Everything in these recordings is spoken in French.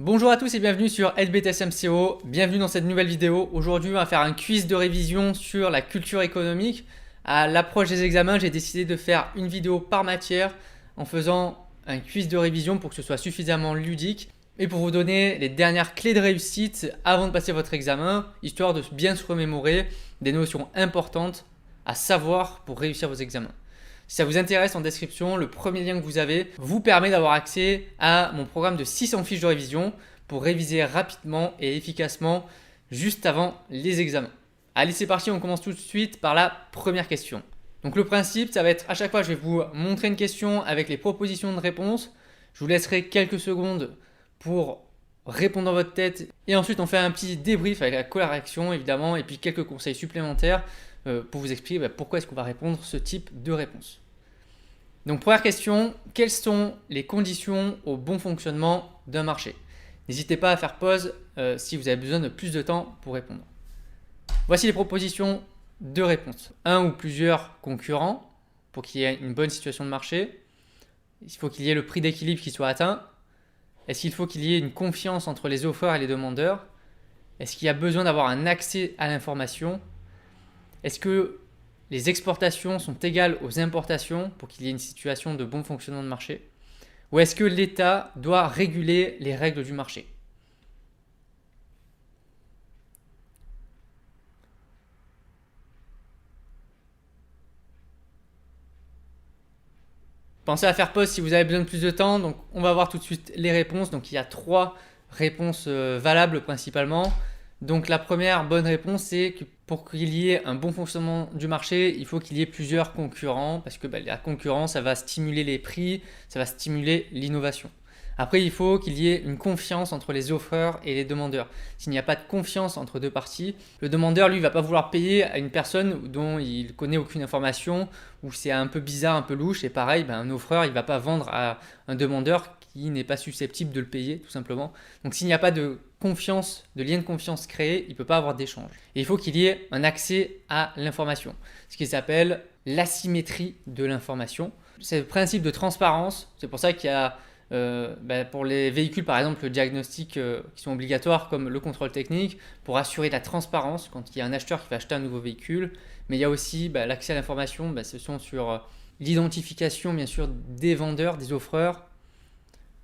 Bonjour à tous et bienvenue sur LBTS MCO, bienvenue dans cette nouvelle vidéo. Aujourd'hui on va faire un quiz de révision sur la culture économique. À l'approche des examens, j'ai décidé de faire une vidéo par matière en faisant un quiz de révision pour que ce soit suffisamment ludique et pour vous donner les dernières clés de réussite avant de passer votre examen, histoire de bien se remémorer des notions importantes à savoir pour réussir vos examens. Si ça vous intéresse, en description, le premier lien que vous avez vous permet d'avoir accès à mon programme de 600 fiches de révision pour réviser rapidement et efficacement juste avant les examens. Allez, c'est parti, on commence tout de suite par la première question. Donc le principe, ça va être à chaque fois, je vais vous montrer une question avec les propositions de réponse. Je vous laisserai quelques secondes pour répondre dans votre tête et ensuite on fait un petit débrief avec la correction évidemment et puis quelques conseils supplémentaires pour vous expliquer pourquoi est-ce qu'on va répondre ce type de réponse. Donc première question, quelles sont les conditions au bon fonctionnement d'un marché? N'hésitez pas à faire pause si vous avez besoin de plus de temps pour répondre. Voici les propositions de réponse. Un ou plusieurs concurrents pour qu'il y ait une bonne situation de marché. Il faut qu'il y ait le prix d'équilibre qui soit atteint. Est-ce qu'il faut qu'il y ait une confiance entre les offreurs et les demandeurs? Est-ce qu'il y a besoin d'avoir un accès à l'information? Est-ce que les exportations sont égales aux importations pour qu'il y ait une situation de bon fonctionnement de marché? Ou est-ce que l'État doit réguler les règles du marché? Pensez à faire pause si vous avez besoin de plus de temps. Donc on va voir tout de suite les réponses. Donc il y a 3 réponses valables principalement. Donc la première bonne réponse, c'est que pour qu'il y ait un bon fonctionnement du marché, il faut qu'il y ait plusieurs concurrents parce que la concurrence, ça va stimuler les prix, ça va stimuler l'innovation. Après, il faut qu'il y ait une confiance entre les offreurs et les demandeurs. S'il n'y a pas de confiance entre deux parties, le demandeur, lui, va pas vouloir payer à une personne dont il connaît aucune information, ou c'est un peu bizarre, un peu louche. Et pareil, un offreur, il va pas vendre à un demandeur qui n'est pas susceptible de le payer, tout simplement. Donc s'il n'y a pas de confiance, de lien de confiance créé, il ne peut pas avoir d'échange. Et il faut qu'il y ait un accès à l'information, ce qui s'appelle l'asymétrie de l'information. C'est le principe de transparence, c'est pour ça qu'il y a pour les véhicules par exemple le diagnostic qui sont obligatoires comme le contrôle technique pour assurer la transparence quand il y a un acheteur qui va acheter un nouveau véhicule, mais il y a aussi l'accès à l'information, ce sont sur l'identification bien sûr des vendeurs, des offreurs,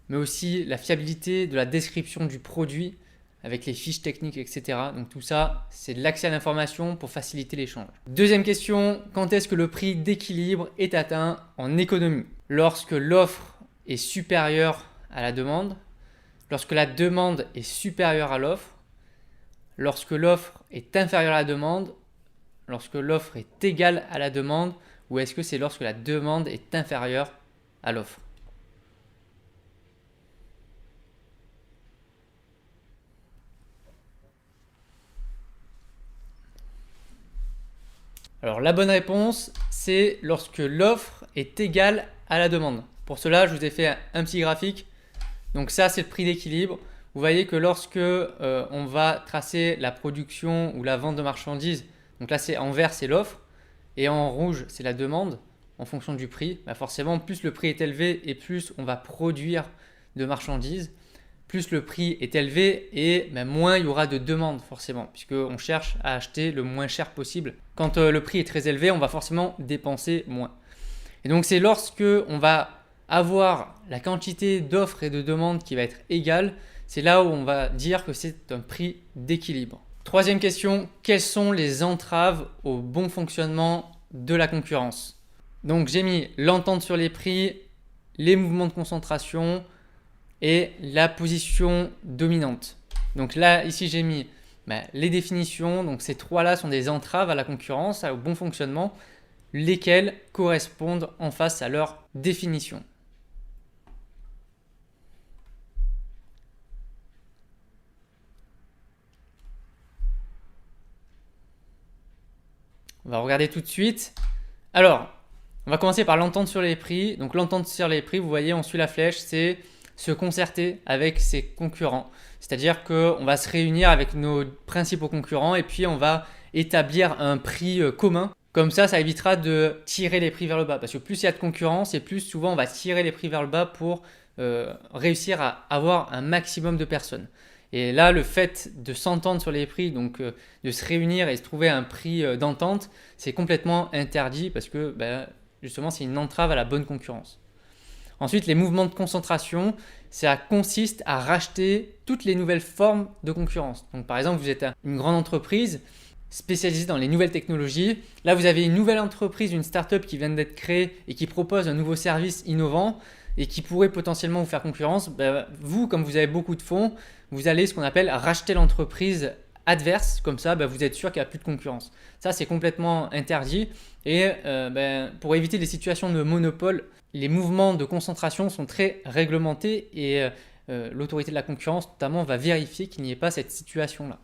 mais aussi la fiabilité de la description du produit avec les fiches techniques, etc. Donc tout ça, c'est de l'accès à l'information pour faciliter l'échange. Deuxième question, quand est-ce que le prix d'équilibre est atteint en économie? Lorsque l'offre est supérieure à la demande, lorsque la demande est supérieure à l'offre, lorsque l'offre est inférieure à la demande, lorsque l'offre est égale à la demande, ou est-ce que c'est lorsque la demande est inférieure à l'offre? Alors la bonne réponse, c'est lorsque l'offre est égale à la demande. Pour cela, je vous ai fait un petit graphique. Donc ça, c'est le prix d'équilibre. Vous voyez que lorsque on va tracer la production ou la vente de marchandises, donc là c'est en vert, c'est l'offre, et en rouge, c'est la demande, en fonction du prix, forcément, plus le prix est élevé et plus on va produire de marchandises, plus le prix est élevé et moins il y aura de demande forcément, puisqu'on cherche à acheter le moins cher possible. Quand le prix est très élevé, on va forcément dépenser moins. Et donc c'est lorsque on va avoir la quantité d'offres et de demandes qui va être égale, c'est là où on va dire que c'est un prix d'équilibre. Troisième question, quelles sont les entraves au bon fonctionnement de la concurrence? Donc j'ai mis l'entente sur les prix, les mouvements de concentration et la position dominante. Donc là, ici j'ai mis les définitions, donc ces trois-là sont des entraves à la concurrence, au bon fonctionnement, lesquelles correspondent en face à leur définition. On va regarder tout de suite. Alors, on va commencer par l'entente sur les prix. Donc l'entente sur les prix, vous voyez, on suit la flèche, c'est se concerter avec ses concurrents. C'est-à-dire qu'on va se réunir avec nos principaux concurrents et puis on va établir un prix commun. Comme ça évitera de tirer les prix vers le bas. Parce que plus il y a de concurrence et plus souvent on va tirer les prix vers le bas pour réussir à avoir un maximum de personnes. Et là, le fait de s'entendre sur les prix, donc de se réunir et se trouver un prix d'entente, c'est complètement interdit parce que justement, c'est une entrave à la bonne concurrence. Ensuite, les mouvements de concentration, ça consiste à racheter toutes les nouvelles formes de concurrence. Donc par exemple, vous êtes une grande entreprise spécialisée dans les nouvelles technologies. Là, vous avez une nouvelle entreprise, une start-up qui vient d'être créée et qui propose un nouveau service innovant et qui pourrait potentiellement vous faire concurrence. Vous, comme vous avez beaucoup de fonds, vous allez ce qu'on appelle racheter l'entreprise adverse. Comme ça, vous êtes sûr qu'il n'y a plus de concurrence. Ça, c'est complètement interdit. Et pour éviter les situations de monopole, les mouvements de concentration sont très réglementés et l'autorité de la concurrence notamment va vérifier qu'il n'y ait pas cette situation-là.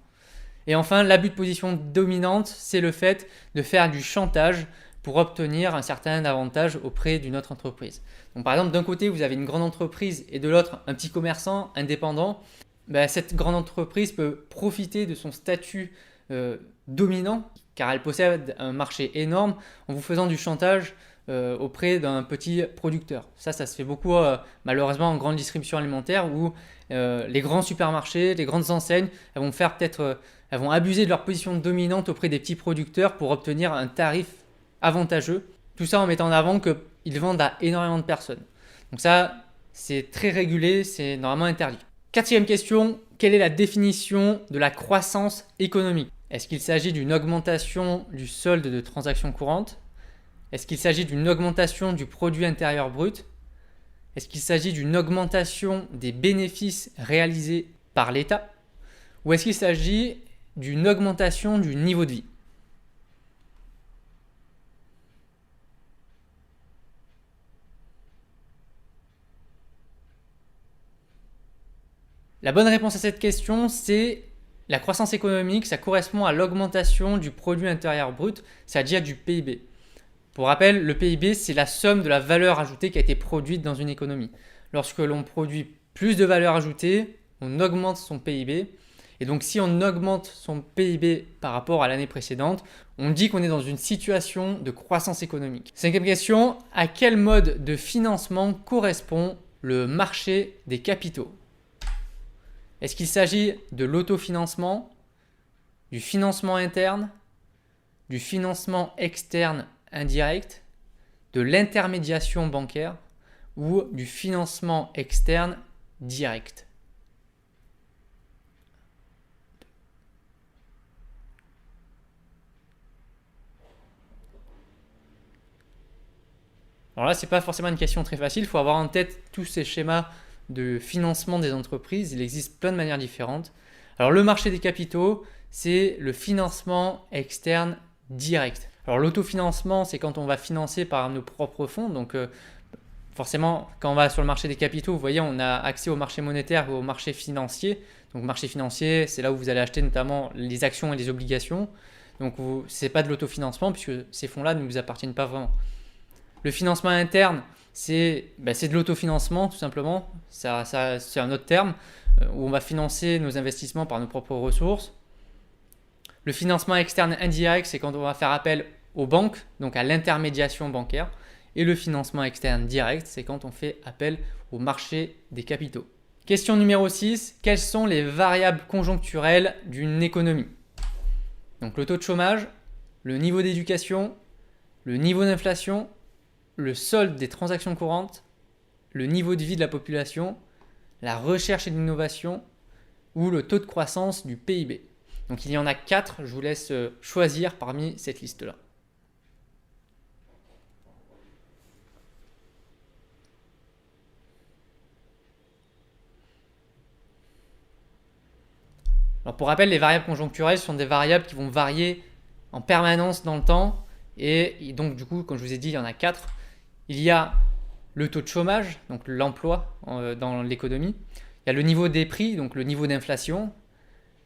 Et enfin, l'abus de position dominante, c'est le fait de faire du chantage pour obtenir un certain avantage auprès d'une autre entreprise. Donc par exemple, d'un côté, vous avez une grande entreprise et de l'autre, un petit commerçant indépendant. Cette grande entreprise peut profiter de son statut dominant car elle possède un marché énorme en vous faisant du chantage auprès d'un petit producteur. Ça se fait beaucoup malheureusement en grande distribution alimentaire où les grands supermarchés, les grandes enseignes, elles vont abuser de leur position dominante auprès des petits producteurs pour obtenir un tarif avantageux. Tout ça en mettant en avant qu'ils vendent à énormément de personnes. Donc ça, c'est très régulé, c'est normalement interdit. Quatrième question, quelle est la définition de la croissance économique? Est-ce qu'il s'agit d'une augmentation du solde de transactions courantes? Est-ce qu'il s'agit d'une augmentation du produit intérieur brut? Est-ce qu'il s'agit d'une augmentation des bénéfices réalisés par l'État? Ou est-ce qu'il s'agit d'une augmentation du niveau de vie? La bonne réponse à cette question, c'est la croissance économique, ça correspond à l'augmentation du produit intérieur brut, c'est-à-dire du PIB. Pour rappel, le PIB, c'est la somme de la valeur ajoutée qui a été produite dans une économie. Lorsque l'on produit plus de valeur ajoutée, on augmente son PIB. Et donc, si on augmente son PIB par rapport à l'année précédente, on dit qu'on est dans une situation de croissance économique. Cinquième question, à quel mode de financement correspond le marché des capitaux? Est-ce qu'il s'agit de l'autofinancement, du financement interne, du financement externe indirect, de l'intermédiation bancaire ou du financement externe direct? Alors là, ce n'est pas forcément une question très facile, il faut avoir en tête tous ces schémas de financement des entreprises. Il existe plein de manières différentes. Alors le marché des capitaux, c'est le financement externe direct. Alors l'autofinancement, c'est quand on va financer par nos propres fonds. Donc forcément, quand on va sur le marché des capitaux, vous voyez, on a accès au marché monétaire et au marché financier. Donc marché financier, c'est là où vous allez acheter notamment les actions et les obligations. Donc ce n'est pas de l'autofinancement puisque ces fonds-là ne vous appartiennent pas vraiment. Le financement interne, c'est de l'autofinancement tout simplement. C'est un autre terme où on va financer nos investissements par nos propres ressources. Le financement externe indirect, c'est quand on va faire appel aux banques, donc à l'intermédiation bancaire. Et le financement externe direct, c'est quand on fait appel au marché des capitaux. Question numéro 6. Quelles sont les variables conjoncturelles d'une économie? Donc le taux de chômage, le niveau d'éducation, le niveau d'inflation, le solde des transactions courantes, le niveau de vie de la population, la recherche et l'innovation ou le taux de croissance du PIB. Donc il y en a 4, je vous laisse choisir parmi cette liste-là. Alors pour rappel, les variables conjoncturelles sont des variables qui vont varier en permanence dans le temps et donc du coup, comme je vous ai dit, il y en a 4. Il y a le taux de chômage, donc l'emploi dans l'économie. Il y a le niveau des prix, donc le niveau d'inflation.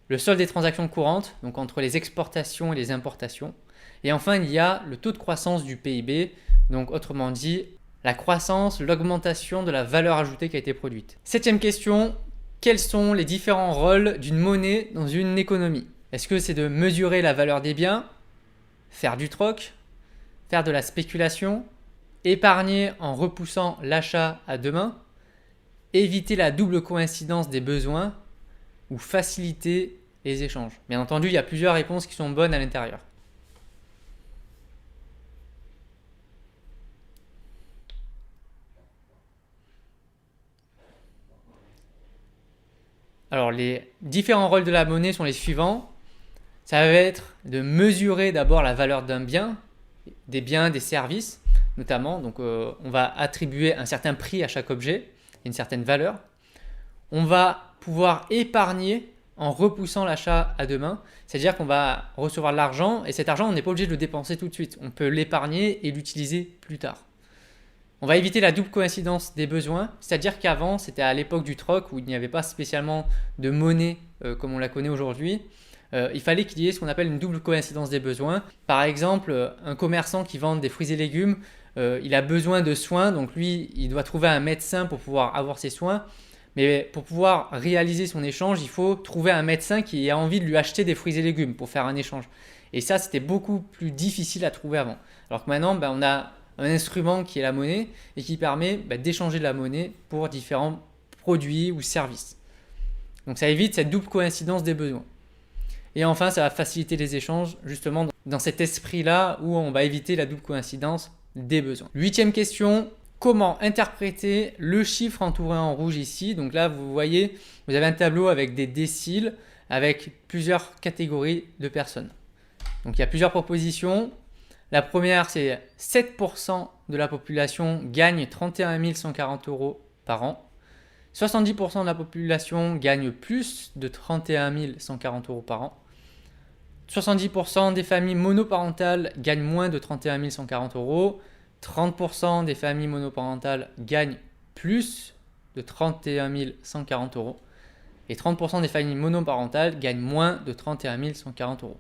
Le solde des transactions courantes, donc entre les exportations et les importations. Et enfin, il y a le taux de croissance du PIB, donc autrement dit, la croissance, l'augmentation de la valeur ajoutée qui a été produite. Septième question, quels sont les différents rôles d'une monnaie dans une économie? Est-ce que c'est de mesurer la valeur des biens, faire du troc, faire de la spéculation, épargner en repoussant l'achat à demain, éviter la double coïncidence des besoins ou faciliter les échanges. Bien entendu, il y a plusieurs réponses qui sont bonnes à l'intérieur. Alors, les différents rôles de la monnaie sont les suivants. Ça va être de mesurer d'abord la valeur d'un bien, des biens, des services notamment. Donc, on va attribuer un certain prix à chaque objet, une certaine valeur. On va pouvoir épargner en repoussant l'achat à demain. C'est-à-dire qu'on va recevoir de l'argent et cet argent, on n'est pas obligé de le dépenser tout de suite. On peut l'épargner et l'utiliser plus tard. On va éviter la double coïncidence des besoins, c'est-à-dire qu'avant, c'était à l'époque du troc où il n'y avait pas spécialement de monnaie comme on la connaît aujourd'hui. Il fallait qu'il y ait ce qu'on appelle une double coïncidence des besoins. Par exemple, un commerçant qui vend des fruits et légumes, il a besoin de soins, donc lui, il doit trouver un médecin pour pouvoir avoir ses soins. Mais pour pouvoir réaliser son échange, il faut trouver un médecin qui a envie de lui acheter des fruits et légumes pour faire un échange. Et ça, c'était beaucoup plus difficile à trouver avant. Alors que maintenant, on a un instrument qui est la monnaie et qui permet d'échanger de la monnaie pour différents produits ou services. Donc ça évite cette double coïncidence des besoins. Et enfin, ça va faciliter les échanges justement dans cet esprit-là où on va éviter la double coïncidence des besoins. 8e question, comment interpréter le chiffre entouré en rouge ici? Donc là, vous voyez, vous avez un tableau avec des déciles, avec plusieurs catégories de personnes. Donc il y a plusieurs propositions. La première, c'est 7% de la population gagne 31 140 € par an. 70% de la population gagne plus de 31 140 € par an. 70% des familles monoparentales gagnent moins de 31 140 €. 30% des familles monoparentales gagnent plus de 31 140 €. Et 30% des familles monoparentales gagnent moins de 31 140 €.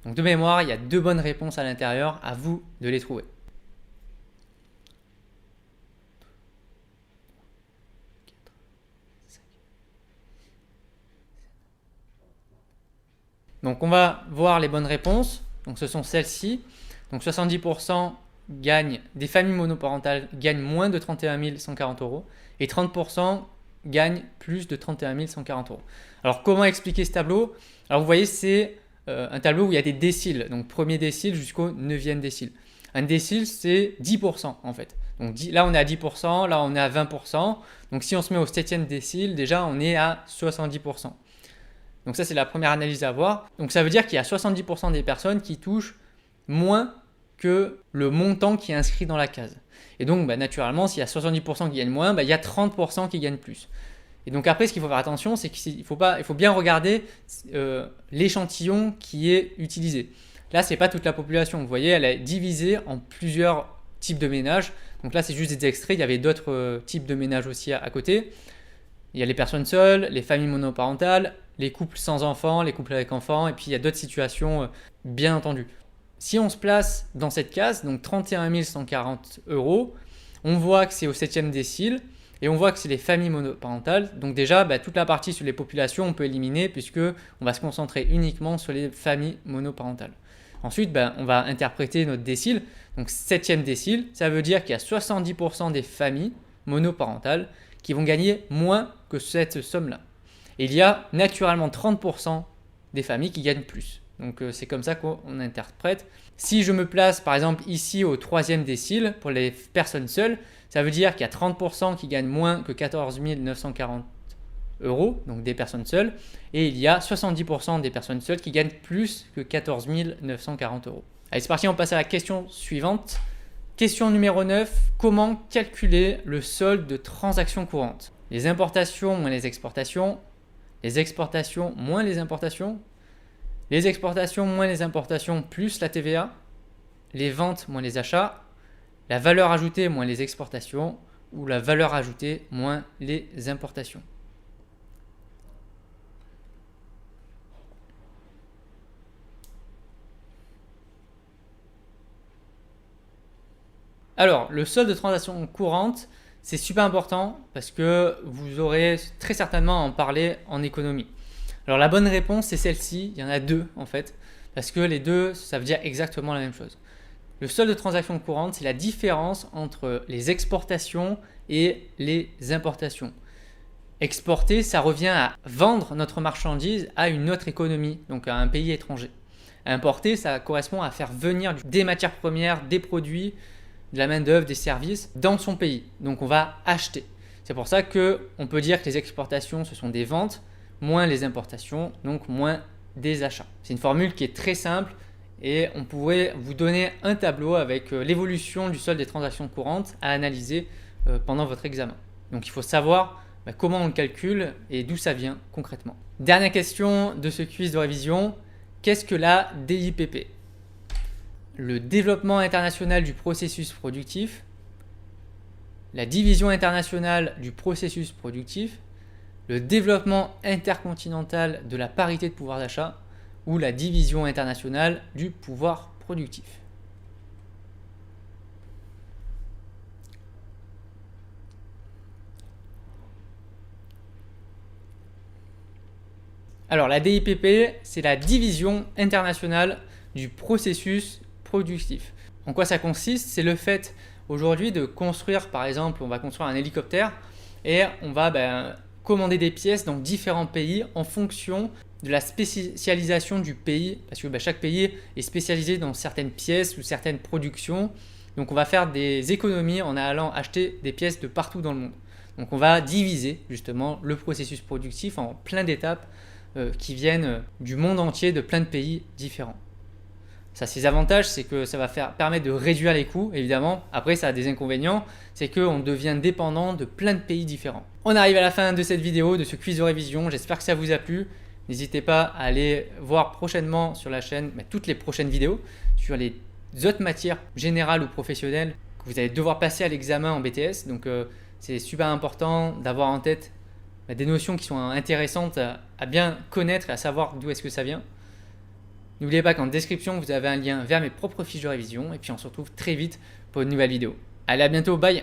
Donc de mémoire, il y a 2 bonnes réponses à l'intérieur, à vous de les trouver. Donc on va voir les bonnes réponses. Donc ce sont celles-ci. Donc 70% des familles monoparentales gagnent moins de 31 140 € et 30% gagnent plus de 31 140 €. Alors comment expliquer ce tableau? Alors vous voyez, c'est un tableau où il y a des déciles, donc premier décile jusqu'au 9e décile. Un décile, c'est 10% en fait. Donc là, on est à 10%, là, on est à 20%. Donc si on se met au 7e décile, déjà, on est à 70%. Donc ça, c'est la première analyse à avoir. Donc ça veut dire qu'il y a 70% des personnes qui touchent moins que le montant qui est inscrit dans la case. Et donc, naturellement, s'il y a 70% qui gagnent moins, il y a 30% qui gagnent plus. Et donc après, ce qu'il faut faire attention, c'est qu'il faut bien regarder l'échantillon qui est utilisé. Là, ce n'est pas toute la population. Vous voyez, elle est divisée en plusieurs types de ménages. Donc là, c'est juste des extraits. Il y avait d'autres types de ménages aussi à côté. Il y a les personnes seules, les familles monoparentales, les couples sans enfants, les couples avec enfants, et puis il y a d'autres situations, bien entendu. Si on se place dans cette case, donc 31 140 €, on voit que c'est au 7e décile, et on voit que c'est les familles monoparentales. Donc déjà, toute la partie sur les populations, on peut éliminer, puisqu'on va se concentrer uniquement sur les familles monoparentales. Ensuite, on va interpréter notre décile. Donc 7e décile, ça veut dire qu'il y a 70% des familles monoparentales qui vont gagner moins que cette somme-là. Et il y a naturellement 30% des familles qui gagnent plus. Donc c'est comme ça qu'on interprète. Si je me place par exemple ici au 3e décile pour les personnes seules, ça veut dire qu'il y a 30% qui gagnent moins que 14 940 €, donc des personnes seules, et il y a 70% des personnes seules qui gagnent plus que 14 940 €. Allez, c'est parti, on passe à la question suivante. Question numéro 9, comment calculer le solde de transactions courantes? Les importations moins les exportations moins les importations, les exportations moins les importations plus la TVA, les ventes moins les achats, la valeur ajoutée moins les exportations ou la valeur ajoutée moins les importations. Alors, le solde de transactions courantes, c'est super important parce que vous aurez très certainement à en parler en économie. Alors, la bonne réponse, c'est celle-ci. Il y en a 2 en fait, parce que les deux, ça veut dire exactement la même chose. Le solde de transactions courantes, c'est la différence entre les exportations et les importations. Exporter, ça revient à vendre notre marchandise à une autre économie, donc à un pays étranger. Importer, ça correspond à faire venir des matières premières, des produits, de la main-d'œuvre, des services dans son pays. Donc on va acheter. C'est pour ça qu'on peut dire que les exportations, ce sont des ventes, moins les importations, donc moins des achats. C'est une formule qui est très simple et on pourrait vous donner un tableau avec l'évolution du solde des transactions courantes à analyser pendant votre examen. Donc il faut savoir comment on le calcule et d'où ça vient concrètement. Dernière question de ce quiz de révision, qu'est-ce que la DIPP? Le développement international du processus productif, la division internationale du processus productif, le développement intercontinental de la parité de pouvoir d'achat ou la division internationale du pouvoir productif. Alors la DIPP, c'est la division internationale du processus productif. En quoi ça consiste? C'est le fait aujourd'hui de construire, par exemple, on va construire un hélicoptère et on va commander des pièces dans différents pays en fonction de la spécialisation du pays, parce que chaque pays est spécialisé dans certaines pièces ou certaines productions. Donc on va faire des économies en allant acheter des pièces de partout dans le monde. Donc on va diviser justement le processus productif en plein d'étapes qui viennent du monde entier, de plein de pays différents. Ça, ses avantages, c'est que ça va permettre de réduire les coûts, évidemment. Après, ça a des inconvénients, c'est qu'on devient dépendant de plein de pays différents. On arrive à la fin de cette vidéo, de ce quiz de révision. J'espère que ça vous a plu. N'hésitez pas à aller voir prochainement sur la chaîne toutes les prochaines vidéos sur les autres matières générales ou professionnelles que vous allez devoir passer à l'examen en BTS. Donc, c'est super important d'avoir en tête des notions qui sont intéressantes à bien connaître et à savoir d'où est-ce que ça vient. N'oubliez pas qu'en description, vous avez un lien vers mes propres fiches de révision. Et puis on se retrouve très vite pour une nouvelle vidéo. Allez, à bientôt, bye!